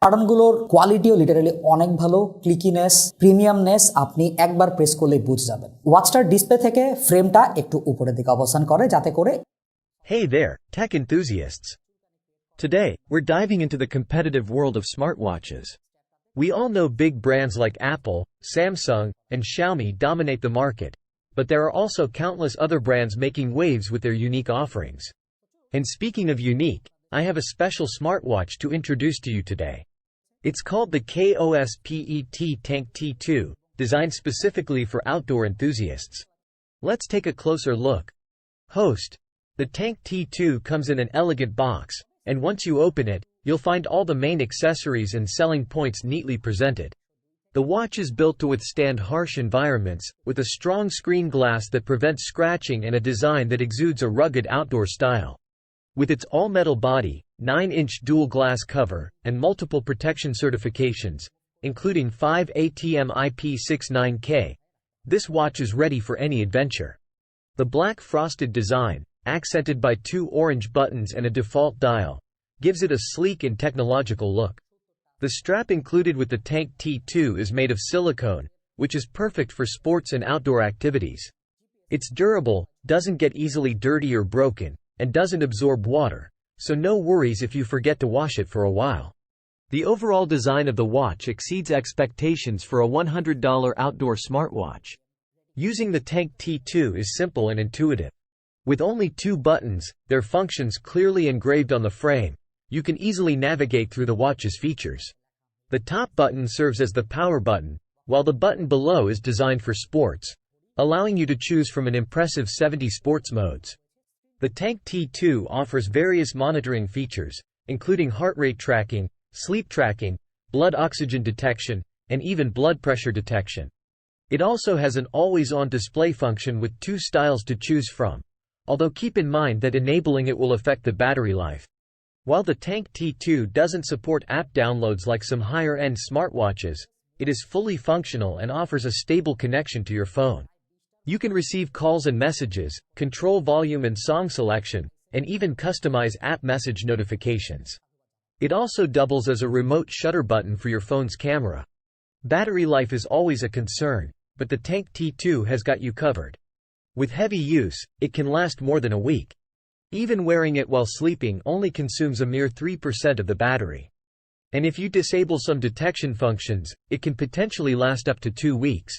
বাটনগুলোর কোয়ালিটিও লিটারালি অনেক ভালো, ক্লিকিনেস, প্রিমিয়ামনেস আপনি একবার প্রেস করলেই বুঝে যাবেন। ওয়াচটার ডিসপ্লে থেকে ফ্রেমটা একটু উপরের দিকে অবস্থান করে যাতে করে Hey there, tech enthusiasts. Today, we're diving into the competitive world of smartwatches. We all know big brands like Apple, Samsung, and Xiaomi dominate the market, but there are also countless other brands making waves with their unique offerings. And speaking of unique, I have a special smartwatch to introduce to you today. It's called the Kospet Tank T2, designed specifically for outdoor enthusiasts. Let's take a closer look. Host. The Tank T2 comes in an elegant box, and once you open it, you'll find all the main accessories and selling points neatly presented. The watch is built to withstand harsh environments, with a strong screen glass that prevents scratching and a design that exudes a rugged outdoor style. With its all-metal body, 9-inch dual-glass cover, and multiple protection certifications, including 5 ATM IP69K, this watch is ready for any adventure. The black frosted design, accented by 2 orange buttons and a default dial, gives it a sleek and technological look. The strap included with the Tank T2 is made of silicone, which is perfect for sports and outdoor activities. It's durable, doesn't get easily dirty or broken, and doesn't absorb water, so no worries if you forget to wash it for a while. The overall design of the watch exceeds expectations for a $100 outdoor smartwatch. Using the Tank T2 is simple and intuitive. With only 2 buttons, their functions clearly engraved on the frame, you can easily navigate through the watch's features. The top button serves as the power button, while the button below is designed for sports, allowing you to choose from an impressive 70 sports modes. The Tank T2 offers various monitoring features, including heart rate tracking, sleep tracking, blood oxygen detection, and even blood pressure detection. It also has an always-on display function with 2 styles to choose from, although keep in mind that enabling it will affect the battery life. While the Tank T2 doesn't support app downloads like some higher-end smartwatches, it is fully functional and offers a stable connection to your phone. You can receive calls and messages, control volume and song selection, and even customize app message notifications. It also doubles as a remote shutter button for your phone's camera. Battery life is always a concern, but the Tank T2 has got you covered. With heavy use, it can last more than a week. Even wearing it while sleeping only consumes a mere 3% of the battery. And if you disable some detection functions, it can potentially last up to 2 weeks.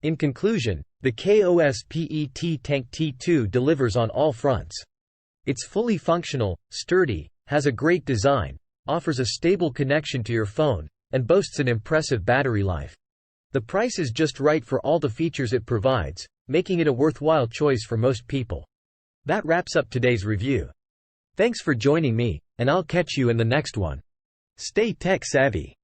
In conclusion, the Kospet Tank T2 delivers on all fronts. It's fully functional, sturdy, has a great design, offers a stable connection to your phone, and boasts an impressive battery life. The price is just right for all the features it provides, making it a worthwhile choice for most people. That wraps up today's review. Thanks for joining me, and I'll catch you in the next one. Stay tech savvy.